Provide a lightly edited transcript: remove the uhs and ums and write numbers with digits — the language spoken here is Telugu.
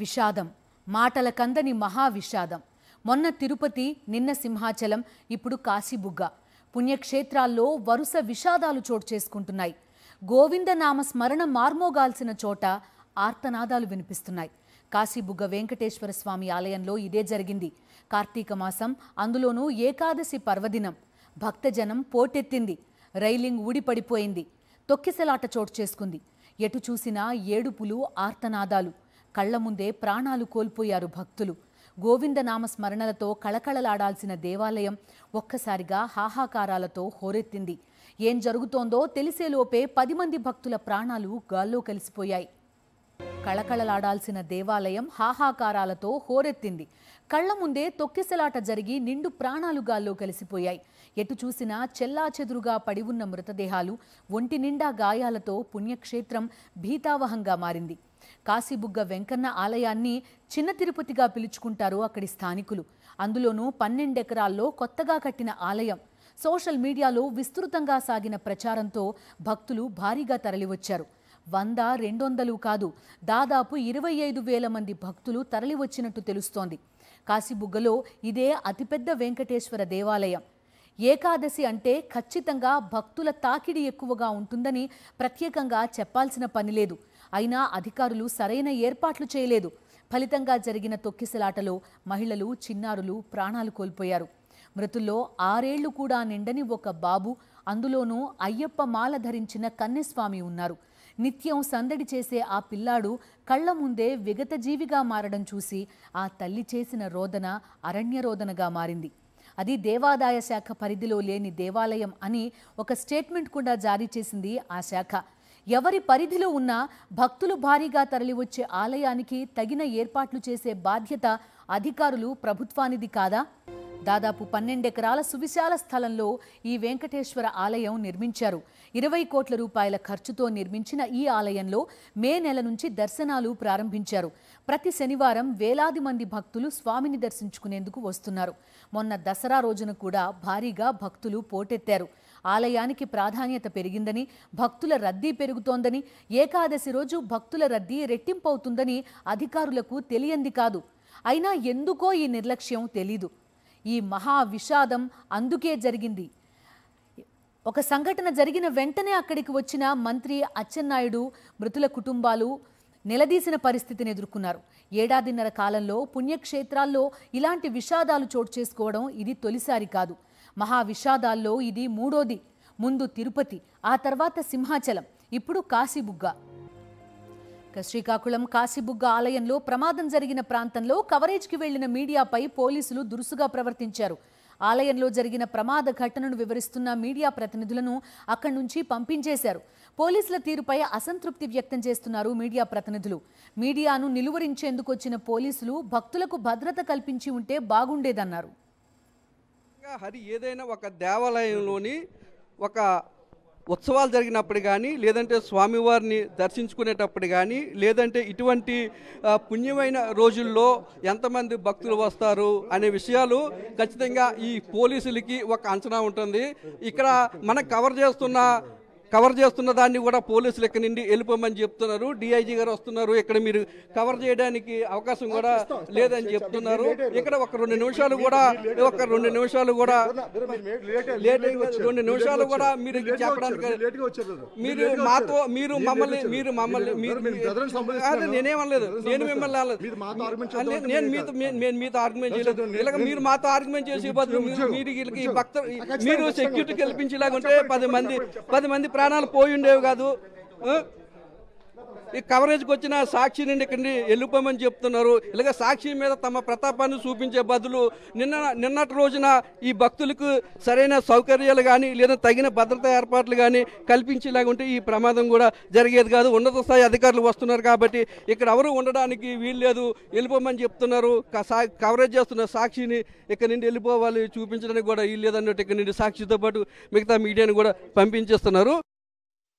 విషాదం, మాటల కందని మహా విషాదం. మొన్న తిరుపతి, నిన్న సింహాచలం, ఇప్పుడు కాశీబుగ్గ. పుణ్యక్షేత్రాల్లో వరుస విషాదాలు చోటు చేసుకుంటున్నాయి. గోవిందనామ స్మరణ మార్మోగాల్సిన చోట ఆర్తనాదాలు వినిపిస్తున్నాయి. కాశీబుగ్గ వెంకటేశ్వర స్వామి ఆలయంలో ఇదే జరిగింది. కార్తీక మాసం, అందులోనూ ఏకాదశి పర్వదినం. భక్తజనం పోటెత్తింది. రైలింగ్ ఊడిపడిపోయింది. తొక్కిసలాట చోటు చేసుకుంది. ఎటు చూసినా ఏడుపులు, ఆర్తనాదాలు. కళ్ల ముందే ప్రాణాలు కోల్పోయారు భక్తులు. గోవిందనామ స్మరణలతో కళకళలాడాల్సిన దేవాలయం ఒక్కసారిగా హాహాకారాలతో హోరెత్తింది. ఏం జరుగుతోందో తెలిసేలోపే 10 మంది భక్తుల ప్రాణాలు గాల్లో కలిసిపోయాయి. కళకళలాడాల్సిన దేవాలయం హాహాకారాలతో హోరెత్తింది. కళ్ల ముందే తొక్కిసలాట జరిగి నిండు ప్రాణాలు గాల్లో కలిసిపోయాయి. ఎటు చూసినా చెల్లాచెదురుగా పడి ఉన్న మృతదేహాలు, ఒంటి నిండా గాయాలతో పుణ్యక్షేత్రం భీతావహంగా మారింది. కాశీబుగ్గ వెంకన్న ఆలయాన్ని చిన్న తిరుపతిగా పిలుచుకుంటారు అక్కడి స్థానికులు. అందులోనూ 12 ఎకరాల్లో కొత్తగా కట్టిన ఆలయం. సోషల్ మీడియాలో విస్తృతంగా సాగిన ప్రచారంతో భక్తులు భారీగా తరలివచ్చారు. 100, 200 కాదు, దాదాపు 25,000 మంది భక్తులు తరలివచ్చినట్టు తెలుస్తోంది. కాశీబుగ్గలో ఇదే అతిపెద్ద వెంకటేశ్వర దేవాలయం. ఏకాదశి అంటే ఖచ్చితంగా భక్తుల తాకిడి ఎక్కువగా ఉంటుందని ప్రత్యేకంగా చెప్పాల్సిన పనిలేదు. అయినా అధికారులు సరైన ఏర్పాట్లు చేయలేదు. ఫలితంగా జరిగిన తొక్కిసలాటలో మహిళలు, చిన్నారులు ప్రాణాలు కోల్పోయారు. మృతుల్లో 6 ఏళ్లు కూడా నిండని ఒక బాబు, అందులోనూ అయ్యప్ప మాల ధరించిన కన్యస్వామి ఉన్నారు. నిత్యం సందడి చేసే ఆ పిల్లాడు కళ్ల ముందే విగతజీవిగా మారడం చూసి ఆ తల్లి చేసిన రోదన అరణ్యరోదనగా మారింది. అది దేవాదాయ శాఖ పరిధిలో లేని దేవాలయం అని ఒక స్టేట్మెంట్ కూడా జారీ చేసింది ఆ శాఖ. ఎవరి పరిధిలో ఉన్నా భక్తులు భారీగా తరలివచ్చే ఆలయానికి తగిన ఏర్పాట్లు చేసే బాధ్యత అధికారులు, ప్రభుత్వానిది కాదా? దాదాపు 12 ఎకరాల సువిశాల స్థలంలో ఈ వెంకటేశ్వర ఆలయం నిర్మించారు. 20 కోట్ల రూపాయల ఖర్చుతో నిర్మించిన ఈ ఆలయంలో మే నెల నుంచి దర్శనాలు ప్రారంభించారు. ప్రతి శనివారం వేలాది మంది భక్తులు స్వామిని దర్శించుకునేందుకు వస్తున్నారు. మొన్న దసరా రోజున కూడా భారీగా భక్తులు పోటెత్తారు. ఆలయానికి ప్రాధాన్యత పెరిగిందని, భక్తుల రద్దీ పెరుగుతోందని, ఏకాదశి రోజు భక్తుల రద్దీ రెట్టింపవుతుందని అధికారులకు తెలియంది కాదు. అయినా ఎందుకో ఈ నిర్లక్ష్యం తెలీదు. ఈ మహా విషాదం అందుకే జరిగింది. ఒక సంఘటన జరిగిన వెంటనే అక్కడికి వచ్చిన మంత్రి అచ్చెన్నాయుడు మృతుల కుటుంబాలు నిలదీసిన పరిస్థితిని ఎదుర్కొన్నారు. 1.5 ఏళ్ల కాలంలో పుణ్యక్షేత్రాల్లో ఇలాంటి విషాదాలు చోటు చేసుకోవడం ఇది తొలిసారి కాదు. మహా విషాదాల్లో ఇది 3వది. ముందు తిరుపతి, ఆ తర్వాత సింహాచలం, ఇప్పుడు కాశీబుగ్గ. శ్రీకాకుళం కాశీబుగ్గ ఆలయంలో ప్రమాదం జరిగిన ప్రాంతంలో కవరేజ్కి వెళ్లిన మీడియాపై పోలీసులు దురుసుగా ప్రవర్తించారు. ఆలయంలో జరిగిన ప్రమాద ఘటనను వివరిస్తున్న మీడియా ప్రతినిధులను అక్కడి నుంచి పంపించేశారు. పోలీసుల తీరుపై అసంతృప్తి వ్యక్తం చేస్తున్నారు మీడియా ప్రతినిధులు. మీడియాను నిలువరించేందుకు వచ్చిన పోలీసులు భక్తులకు భద్రత కల్పించి ఉంటే బాగుండేదన్నారు. హరి ఏదైనా ఒక దేవాలయంలోని ఒక ఉత్సవాలు జరిగినప్పుడు కానీ, లేదంటే స్వామివారిని దర్శించుకునేటప్పుడు కానీ, లేదంటే ఇటువంటి పుణ్యమైన రోజుల్లో ఎంతమంది భక్తులు వస్తారు అనే విషయాలు ఖచ్చితంగా ఈ పోలీసులకి ఒక అంచనా ఉంటుంది. ఇక్కడ మనం కవర్ చేస్తున్న దాన్ని కూడా పోలీసులు ఇక్కడ నుండి వెళ్ళిపోమని చెప్తున్నారు. డిఐజీ గారు వస్తున్నారు, ఇక్కడ మీరు కవర్ చేయడానికి అవకాశం కూడా లేదని చెప్తున్నారు. ఇక్కడ ఒక 2 నిమిషాలు కూడా మీరు చెప్పడానికి మీరు మమ్మల్ని నేనేమనలేదు, నేను మిమ్మల్ని నేను మీతో ఆర్గ్యుమెంట్ చేయలేదు. ఇలాగ మీరు మాతో ఆర్గ్యుమెంట్ చేసే బదులు మీరు సెక్యూరిటీ కల్పించేలాగుంటే 10 మంది ప్రాణాలు పోయి ఉండేవి కాదు. ఈ కవరేజ్కి వచ్చిన సాక్షి నుండి ఇక్కడ వెళ్ళిపోమని చెప్తున్నారు. ఇలాగ సాక్షి మీద తమ ప్రతాపాన్ని చూపించే బదులు నిన్నటి రోజున ఈ భక్తులకు సరైన సౌకర్యాలు కానీ, లేదా తగిన భద్రతా ఏర్పాట్లు కానీ కల్పించేలాగా ఉంటే ఈ ప్రమాదం కూడా జరిగేది కాదు. ఉన్నత స్థాయి అధికారులు వస్తున్నారు కాబట్టి ఇక్కడ ఎవరు ఉండడానికి వీల్లేదు, వెళ్ళిపోమని చెప్తున్నారు. కవరేజ్ చేస్తున్న సాక్షిని ఇక్కడ నుండి వెళ్ళిపోవాలి, చూపించడానికి కూడా వీల్లేదు అన్నట్టు ఇక్కడ నుండి సాక్షితో పాటు మిగతా మీడియాని కూడా పంపించేస్తున్నారు.